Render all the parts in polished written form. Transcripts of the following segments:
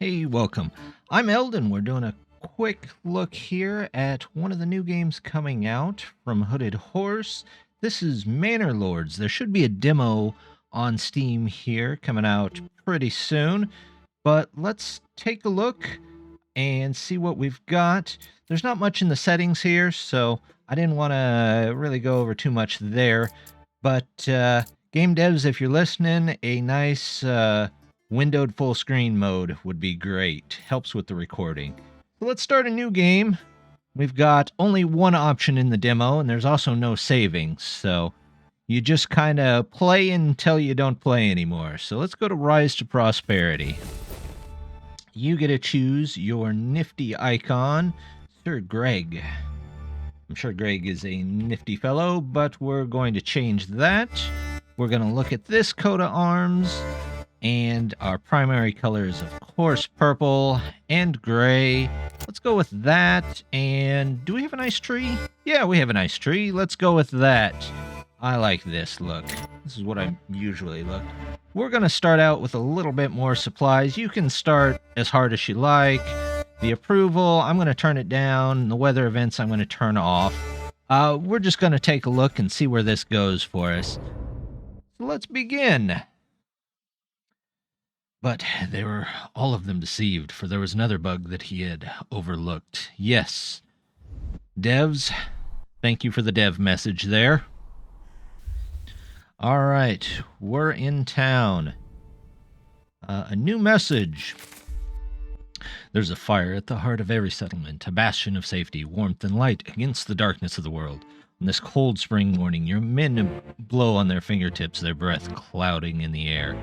Hey, welcome. I'm Eldon. We're doing a quick look here at one of the new games coming out from Hooded Horse. This is Manor Lords. There should be a demo on Steam here coming out pretty soon, but let's take a look and see what we've got. There's not much in the settings here, so I didn't want to really go over too much there, but game devs, if you're listening, a nice windowed full screen mode would be great. Helps with the recording. So let's start a new game. We've got only one option in the demo, and there's also no saving, so you just kind of play until you don't play anymore. So let's go to Rise to Prosperity. You get to choose your nifty icon, Sir Greg. I'm sure Greg is a nifty fellow, but we're going to change that. We're going to look at this coat of arms, and our primary color is, of course, purple and gray. Let's go with that. And do we have a nice tree? Yeah, we have a nice tree. Let's go with that. I like this look. This is what I usually look. We're going to start out with a little bit more supplies. You can start as hard as you like. The approval, I'm going to turn it down. The weather events, I'm going to turn off. We're just going to take a look and see where this goes for us. So let's begin. But they were all of them deceived, for there was another bug that he had overlooked. Yes. Devs, thank you for the dev message there. All right, we're in town. A new message. There's a fire at the heart of every settlement, a bastion of safety, warmth, and light against the darkness of the world. On this cold spring morning, your men blow on their fingertips, their breath clouding in the air.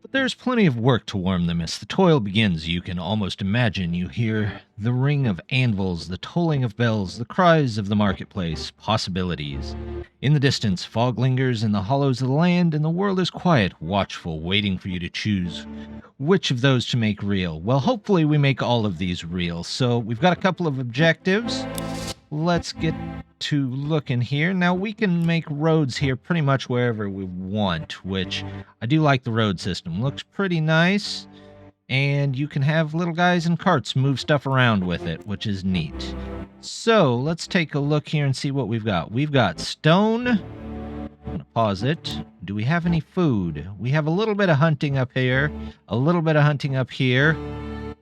But there's plenty of work to warm them as the toil begins. You can almost imagine you hear the ring of anvils, the tolling of bells, the cries of the marketplace, possibilities. In the distance, fog lingers in the hollows of the land, and the world is quiet, watchful, waiting for you to choose which of those to make real. Well, hopefully we make all of these real. So we've got a couple of objectives. Let's get to looking here. Now, we can make roads here pretty much wherever we want, which I do like the road system. Looks pretty nice. And you can have little guys in carts move stuff around with it, which is neat. So let's take a look here and see what we've got. We've got stone. I'm going to pause it. Do we have any food? We have a little bit of hunting up here. A little bit of hunting up here.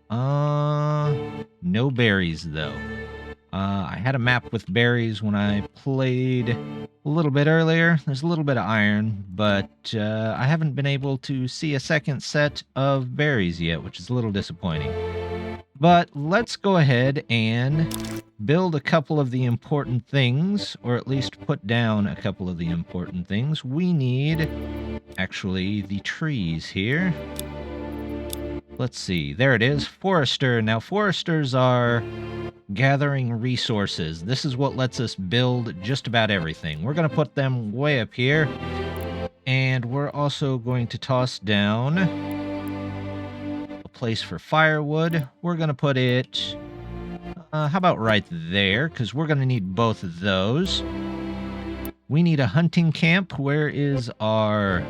No berries, though. I had a map with berries when I played a little bit earlier. There's a little bit of iron, but I haven't been able to see a second set of berries yet, which is a little disappointing. But let's go ahead and build a couple of the important things, or at least put down a couple of the important things. We need, actually, the trees here. Let's see. There it is. Forester. Now, foresters are gathering resources. This is what lets us build just about everything. We're going to put them way up here. And we're also going to toss down a place for firewood. We're going to put it, how about right there? Because we're going to need both of those. We need a hunting camp. Where is our...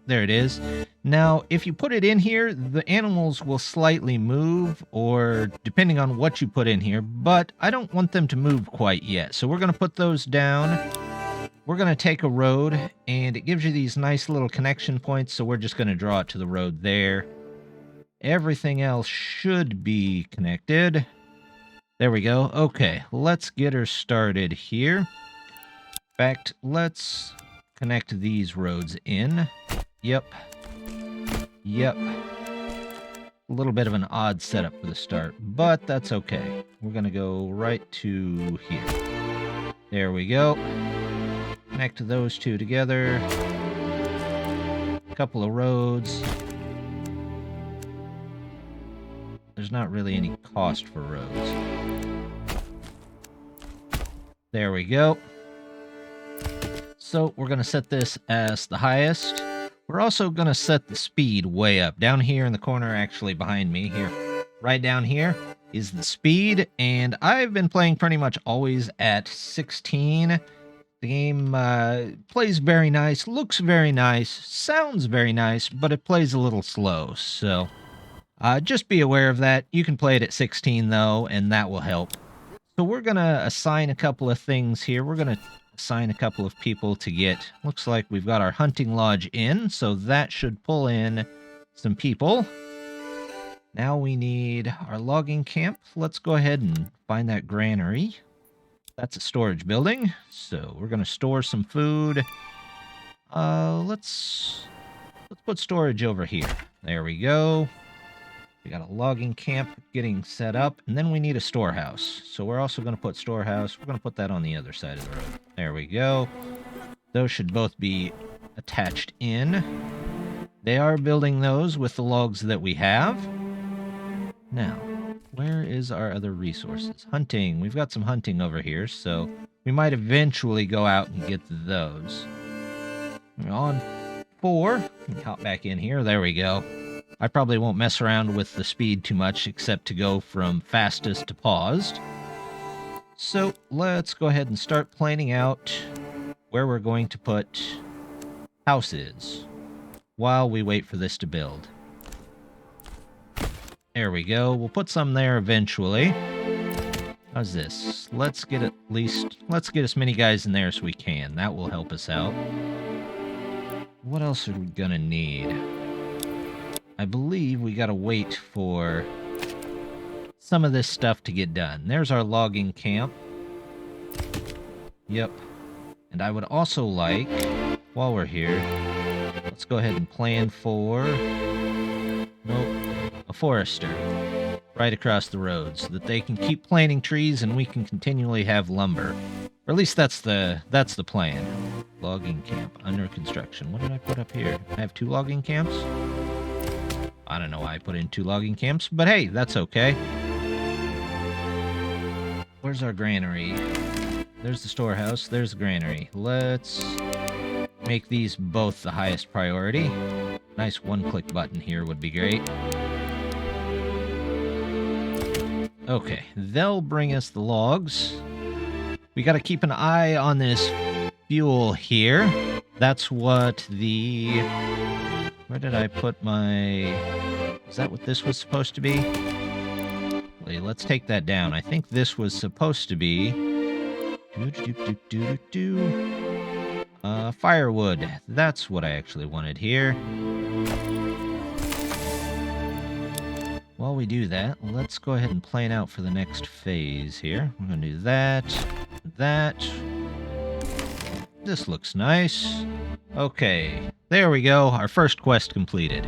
There it is. Now, if you put it in here, the animals will slightly move, or depending on what you put in here, but I don't want them to move quite yet. So we're going to put those down. We're going to take a road, and it gives you these nice little connection points, so we're just going to draw it to the road there. Everything else should be connected. There we go. Okay, let's get her started here. In fact, let's connect these roads in. Yep. Yep. A little bit of an odd setup for the start, but that's okay. We're going to go right to here. There we go. Connect those two together. Couple of roads. There's not really any cost for roads. There we go. So we're going to set this as the highest. We're also going to set the speed way up. Down here in the corner, actually behind me here, right down here, is the speed. And I've been playing pretty much always at 16. The game plays very nice, looks very nice, sounds very nice, but it plays a little slow, so just be aware of that. You can play it at 16, though, and that will help. So we're going to assign a couple of things here. We're going to assign a couple of people to get... Looks like we've got our hunting lodge in, so that should pull in some people. Now we need our logging camp. Let's go ahead and find that granary. That's a storage building, so we're going to store some food. Let's put storage over here. There we go. We got a logging camp getting set up, and then we need a storehouse. So we're also going to put storehouse. We're going to put that on the other side of the road. There we go. Those should both be attached in. They are building those with the logs that we have. Now, where is our other resources? Hunting. We've got some hunting over here, so we might eventually go out and get those. We're on 4. Let me hop back in here. There we go. I probably won't mess around with the speed too much, except to go from fastest to paused. So let's go ahead and start planning out where we're going to put houses while we wait for this to build. There we go. We'll put some there eventually. How's this? Let's get as many guys in there as we can. That will help us out. What else are we gonna need? I believe we gotta wait for some of this stuff to get done. There's our logging camp. Yep. And I would also like, while we're here, let's go ahead and plan for... Nope. A forester right across the road so that they can keep planting trees and we can continually have lumber. Or at least that's the plan. Logging camp under construction. What did I put up here? I have 2 logging camps? I don't know why I put in 2 logging camps, but hey, that's okay. Where's our granary? There's the storehouse, there's the granary. Let's make these both the highest priority. Nice one-click button here would be great. Okay, they'll bring us the logs. We gotta keep an eye on this fuel here. That's what the... Where did I put my... Is that what this was supposed to be? Wait, let's take that down. I think this was supposed to be... Firewood. That's what I actually wanted here. While we do that, let's go ahead and plan out for the next phase here. We're going to do that, that. This looks nice. Okay, there we go. Our first quest completed.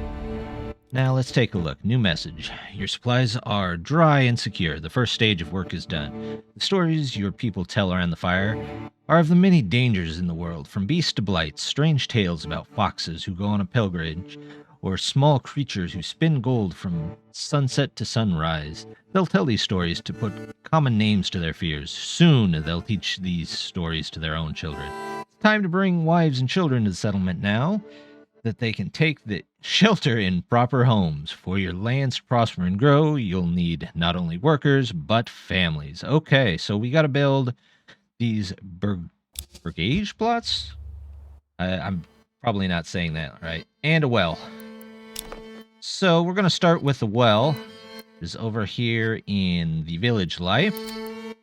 Now let's take a look. New message. Your supplies are dry and secure. The first stage of work is done. The stories your people tell around the fire are of the many dangers in the world, from beasts to blights, strange tales about foxes who go on a pilgrimage, or small creatures who spin gold from sunset to sunrise. They'll tell these stories to put common names to their fears. Soon they'll teach these stories to their own children. It's time to bring wives and children to the settlement now, that they can take the shelter in proper homes. For your lands to prosper and grow, you'll need not only workers, but families. Okay, so we got to build these bergage plots? I'm probably not saying that right. And a well. So we're going to start with the well. Is over here in the village life.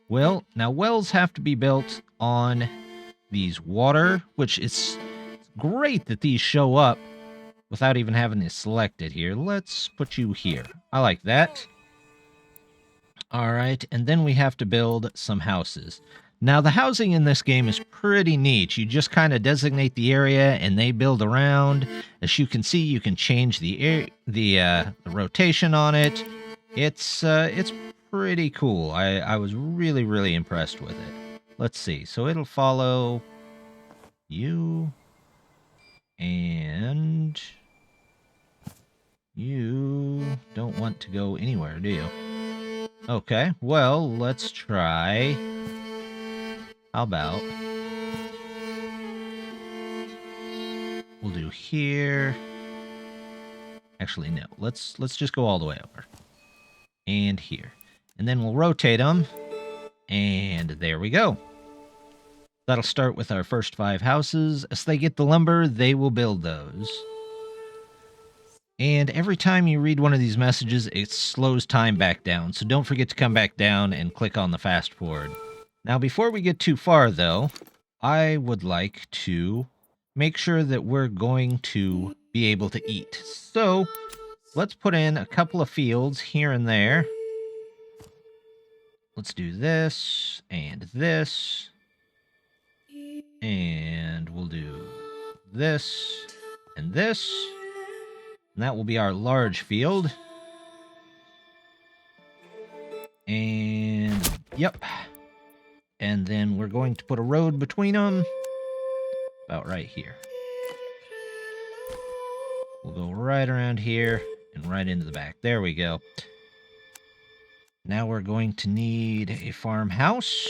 Well, now wells have to be built on these water, which it's great that these show up without even having to select it here. Let's put you here. I like that. All right, and then we have to build some houses. Now, the housing in this game is pretty neat. You just kind of designate the area, and they build around. As you can see, you can change the rotation on it. It's pretty cool. I was really, really impressed with it. Let's see. So it'll follow you, and you don't want to go anywhere, do you? Okay, well, let's try... How about we'll do here. Actually, no. Let's just go all the way over. And here. And then we'll rotate them. And there we go. That'll start with our first 5 houses. As they get the lumber, they will build those. And every time you read one of these messages, it slows time back down. So don't forget to come back down and click on the fast forward. Now, before we get too far, though, I would like to make sure that we're going to be able to eat. So let's put in a couple of fields here and there. Let's do this and this. And we'll do this and this. And that will be our large field. And, yep. And then we're going to put a road between them. About right here. We'll go right around here and right into the back. There we go. Now we're going to need a farmhouse.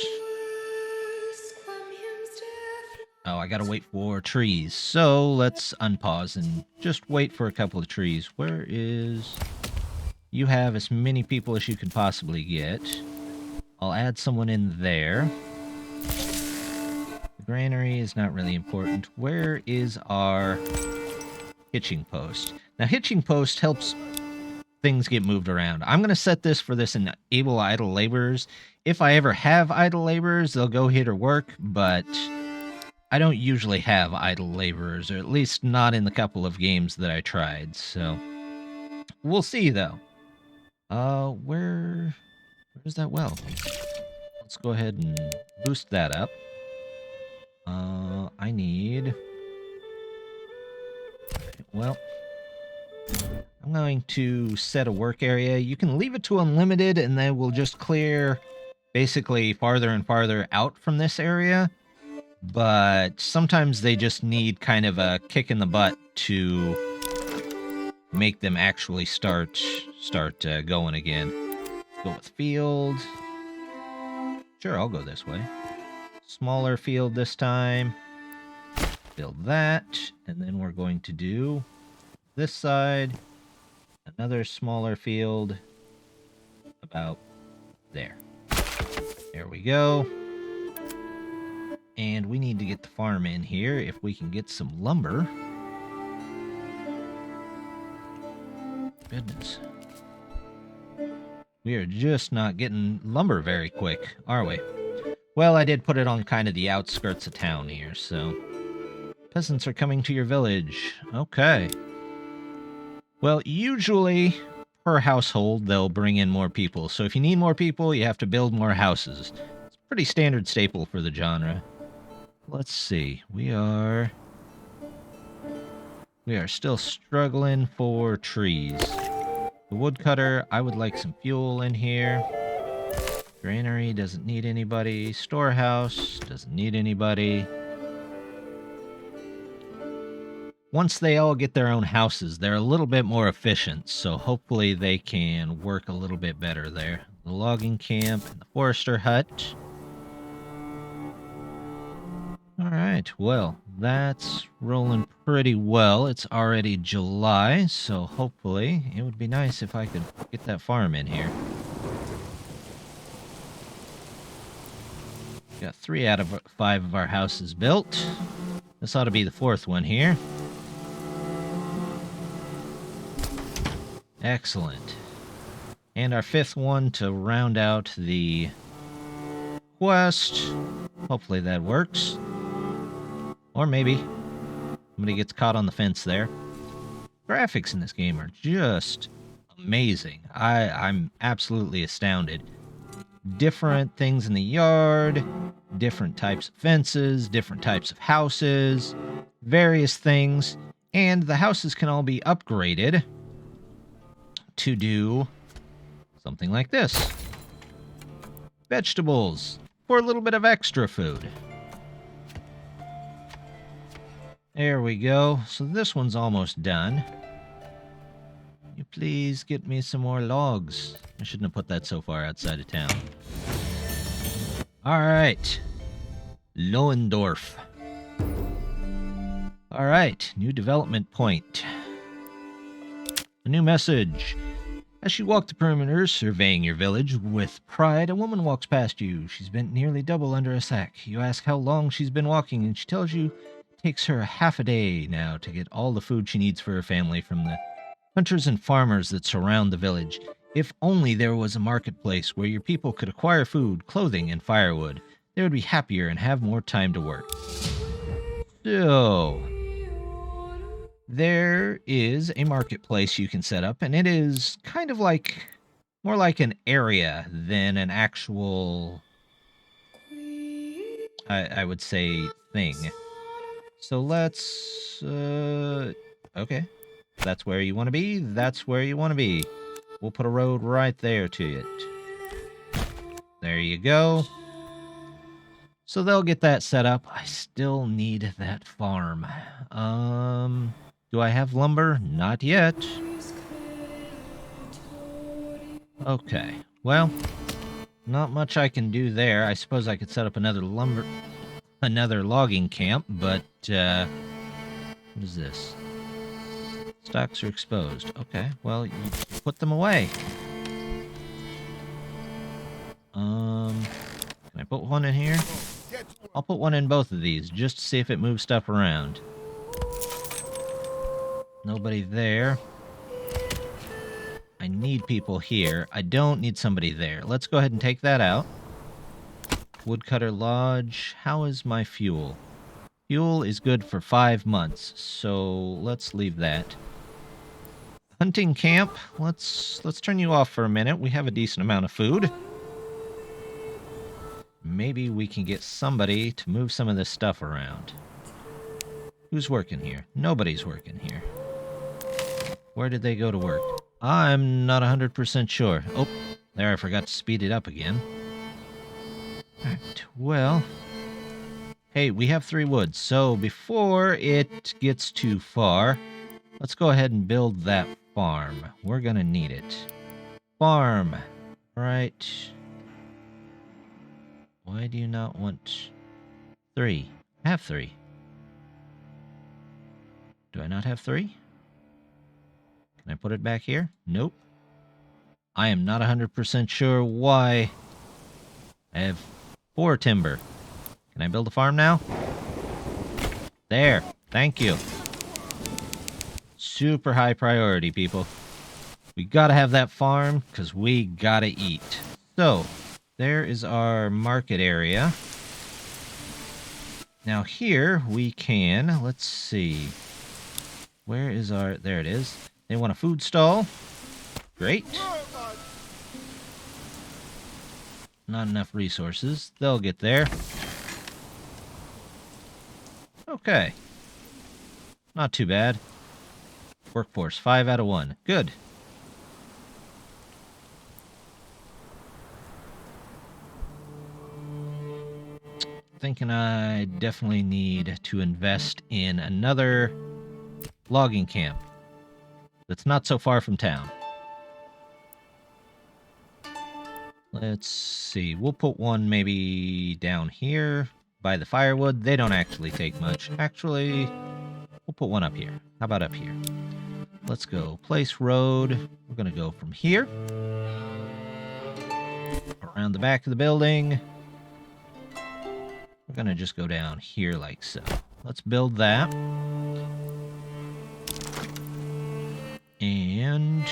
Oh, I gotta wait for trees. So let's unpause and just wait for a couple of trees. Where is... You have as many people as you could possibly get. I'll add someone in there. The granary is not really important. Where is our hitching post? Now, hitching post helps things get moved around. I'm going to set this for this enable idle laborers. If I ever have idle laborers, they'll go here to work, but I don't usually have idle laborers, or at least not in the couple of games that I tried, so we'll see, though. Where's that well? Let's go ahead and boost that up. I need... Well, I'm going to set a work area. You can leave it to unlimited, and then we'll just clear basically farther and farther out from this area. But sometimes they just need kind of a kick in the butt to make them actually start going again. Let's go with field. Sure, I'll go this way. Smaller field this time. Build that, and then we're going to do this side, another smaller field, about there. There we go. And we need to get the farm in here if we can get some lumber. Goodness. We are just not getting lumber very quick, are we? Well, I did put it on kind of the outskirts of town here, so... Peasants are coming to your village. Okay. Well, usually, per household, they'll bring in more people. So if you need more people, you have to build more houses. It's a pretty standard staple for the genre. Let's see. We are still struggling for trees. The woodcutter, I would like some fuel in here. Granary doesn't need anybody. Storehouse doesn't need anybody. Once they all get their own houses, they're a little bit more efficient, so hopefully they can work a little bit better there. The logging camp and the forester hut. Alright, well, that's rolling pretty well. It's already July, so hopefully it would be nice if I could get that farm in here. Got 3 out of 5 of our houses built. This ought to be the 4th one here. Excellent. And our 5th one to round out the quest. Hopefully that works. Or maybe somebody gets caught on the fence there. Graphics in this game are just amazing. I'm absolutely astounded. Different things in the yard, different types of fences, different types of houses, various things, and the houses can all be upgraded to do something like this. Vegetables for a little bit of extra food. There we go. So this one's almost done. You please get me some more logs. I shouldn't have put that so far outside of town. Alright. Lohendorf. Alright, new development point. A new message. As you walk the perimeter, surveying your village with pride, a woman walks past you. She's bent nearly double under a sack. You ask how long she's been walking, and she tells you it takes her half a day now to get all the food she needs for her family from the hunters and farmers that surround the village. If only there was a marketplace where your people could acquire food, clothing, and firewood, they would be happier and have more time to work. So, there is a marketplace you can set up, and it is kind of like more like an area than an actual, I would say, thing. So let's, okay. That's where you want to be. That's where you want to be. We'll put a road right there to it. There you go. So they'll get that set up. I still need that farm. Do I have lumber? Not yet. Okay. Well, not much I can do there. I suppose I could set up another logging camp, but, what is this? Stocks are exposed. Okay, well, you put them away. Can I put one in here? I'll put one in both of these, just to see if it moves stuff around. Nobody there. I need people here. I don't need somebody there. Let's go ahead and take that out. Woodcutter Lodge. How is my fuel? Fuel is good for 5 months, so let's leave that. Hunting camp. Let's turn you off for a minute. We have a decent amount of food. Maybe we can get somebody to move some of this stuff around. Who's working here? Nobody's working here. Where did they go to work? I'm not 100% sure. Oh, there, I forgot to speed it up again. Alright, well... Hey, we have 3 woods, so before it gets too far, let's go ahead and build that farm. We're gonna need it. Farm. Right. Why do you not want 3? I have 3. Do I not have 3? Can I put it back here? Nope. I am not 100% sure why. I have 4 timber. Can I build a farm now? There. Thank you. Super high priority, people. We gotta have that farm, because we gotta eat. So, there is our market area. Now here, we can, let's see. Where is our, there it is. They want a food stall. Great. Not enough resources. They'll get there. Okay. Not too bad. Workforce, 5 out of 1. Good. Thinking I definitely need to invest in another logging camp that's not so far from town. Let's see. We'll put one maybe down here by the firewood. They don't actually take much. Actually, we'll put one up here. How about up here? Let's go. Place road. We're going to go from here around the back of the building. We're going to just go down here like so. Let's build that. And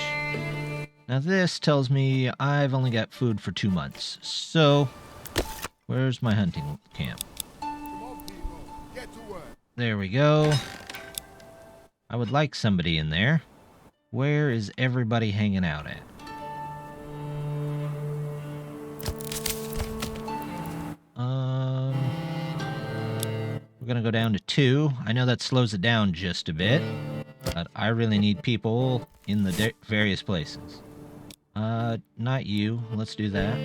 now this tells me I've only got food for 2 months. So, where's my hunting camp? There we go. I would like somebody in there. Where is everybody hanging out at? We're gonna go down to 2. I know that slows it down just a bit, but I really need people in the various places. Not you. Let's do that.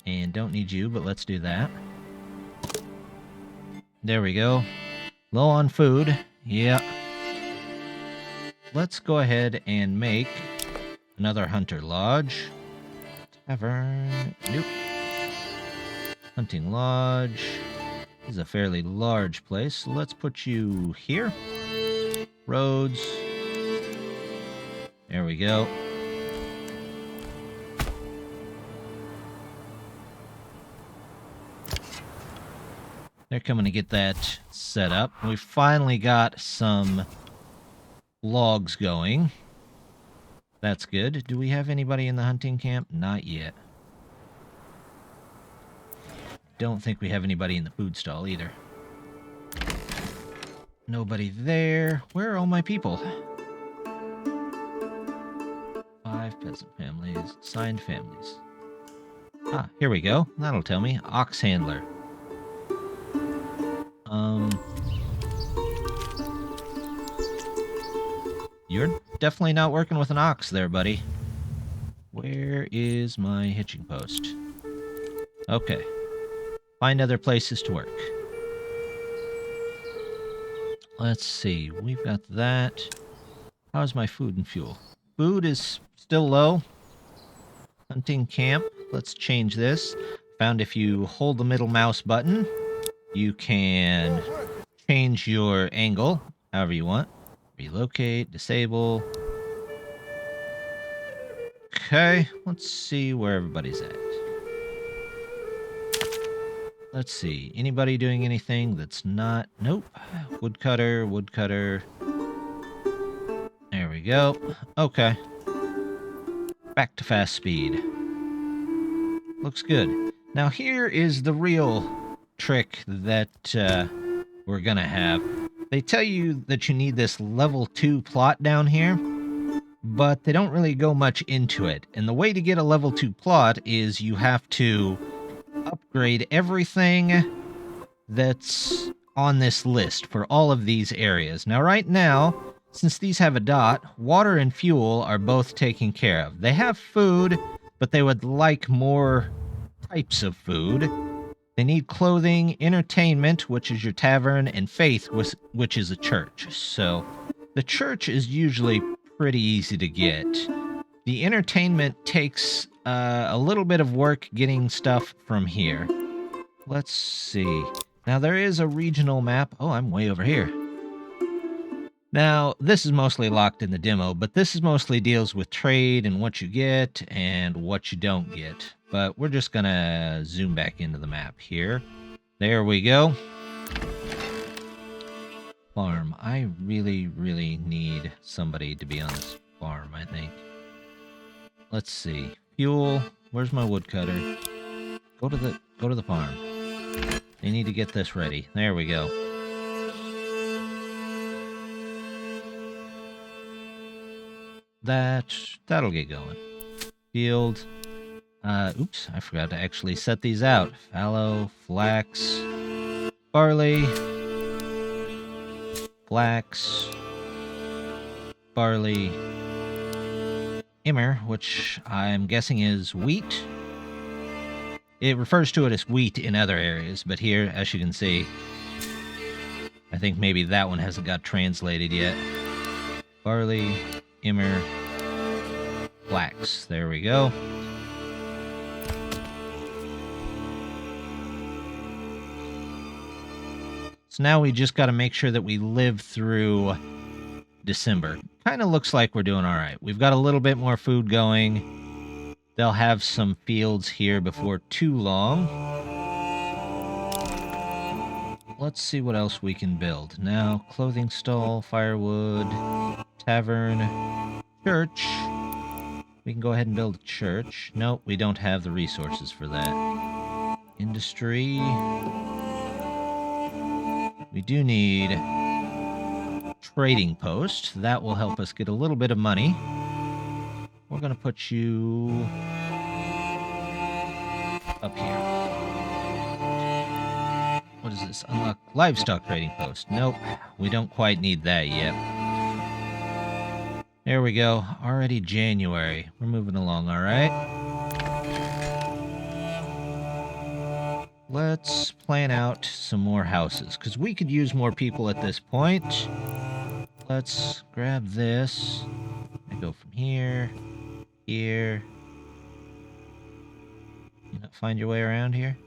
And don't need you, but let's do that. There we go. Low on food. Yeah. Let's go ahead and make another hunter lodge. Tavern. Nope. Hunting lodge. This is a fairly large place, so let's put you here. Roads. There we go. They're coming to get that set up. We finally got some logs going. That's good. Do we have anybody in the hunting camp? Not yet. Don't think we have anybody in the food stall either. Nobody there. Where are all my people? 5 peasant families, signed families. Ah, here we go. That'll tell me. Ox handler. You're definitely not working with an ox there, buddy. Where is my hitching post? Okay. Find other places to work. Let's see. We've got that. How's my food and fuel? Food is still low. Hunting camp. Let's change this. Found if you hold the middle mouse button, you can change your angle however you want. Relocate, disable. Okay, let's see where everybody's at. Let's see. Anybody doing anything that's not... Nope. Woodcutter, woodcutter. There we go. Okay. Back to fast speed. Looks good. Now here is the real trick that we're gonna have. They tell you that you need this level 2 plot down here, but they don't really go much into it. And the way to get a level 2 plot is you have to upgrade everything that's on this list for all of these areas. Now, right now, since these have a dot, water and fuel are both taken care of. They have food, but they would like more types of food. They need clothing, entertainment, which is your tavern, and faith, which is a church. So the church is usually pretty easy to get. The entertainment takes a little bit of work getting stuff from here. Let's see. Now, there is a regional map. Oh, I'm way over here. Now, this is mostly locked in the demo, but this is mostly deals with trade and what you get and what you don't get. But we're just gonna zoom back into the map here. There we go. Farm. I really, really need somebody to be on this farm, I think. Let's see. Fuel. Where's my woodcutter? Go to the farm. They need to get this ready. There we go. That'll get going. Field. Oops, I forgot to actually set these out. Fallow, flax, barley, flax, barley, immer, which I'm guessing is wheat. It refers to it as wheat in other areas, but here, as you can see, I think maybe that one hasn't got translated yet. Barley, immer, flax. There we go. So now we just got to make sure that we live through December. Kind of looks like we're doing all right. We've got a little bit more food going. They'll have some fields here before too long. Let's see what else we can build. Now, clothing stall, firewood, tavern, church. We can go ahead and build a church. Nope, we don't have the resources for that. Industry. We do need trading post. That will help us get a little bit of money. We're going to put you up here. What is this? Unlock livestock trading post. Nope, we don't quite need that yet. There we go. Already January. We're moving along, all right? Let's plan out some more houses, because we could use more people at this point. Let's grab this. I go from here, here. You know, find your way around here.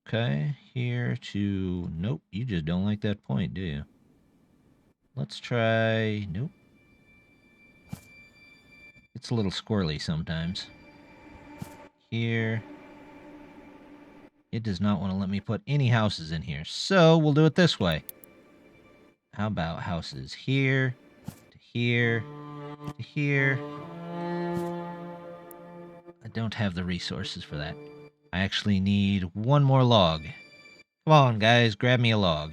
Okay, here to... Nope, you just don't like that point, do you? Let's try... Nope. It's a little squirrely sometimes. Here. It does not want to let me put any houses in here. So we'll do it this way. How about houses here, to here, to here? I don't have the resources for that. I actually need one more log. Come on, guys, grab me a log.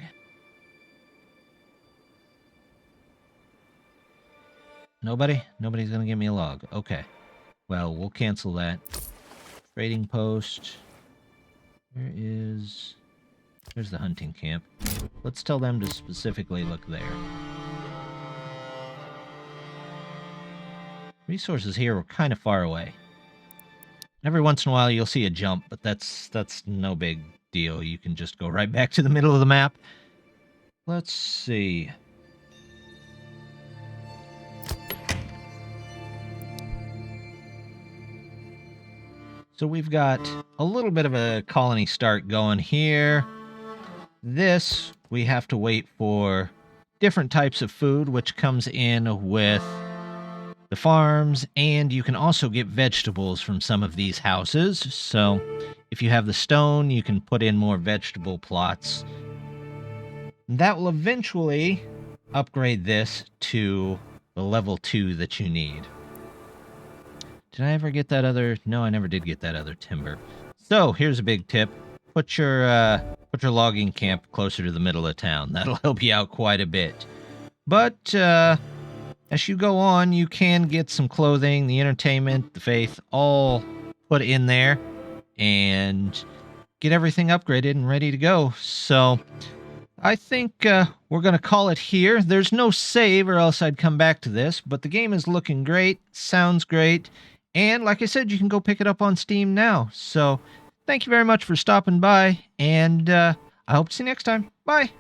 Nobody? Nobody's gonna give me a log. Okay. Well, we'll cancel that. Trading post. There's the hunting camp. Let's tell them to specifically look there. Resources here were kind of far away. Every once in a while you'll see a jump, but that's no big deal. You can just go right back to the middle of the map. Let's see. So we've got a little bit of a colony start going here. This, we have to wait for different types of food, which comes in with the farms, and you can also get vegetables from some of these houses. So if you have the stone, you can put in more vegetable plots. That will eventually upgrade this to the level 2 that you need. Did I ever get that other? No, I never did get that other timber. So here's a big tip: put your logging camp closer to the middle of town. That'll help you out quite a bit. But as you go on, you can get some clothing, the entertainment, the faith, all put in there, and get everything upgraded and ready to go. So I think we're going to call it here. There's no save, or else I'd come back to this, but the game is looking great, sounds great, and like I said, you can go pick it up on Steam now. So thank you very much for stopping by, and I hope to see you next time. Bye!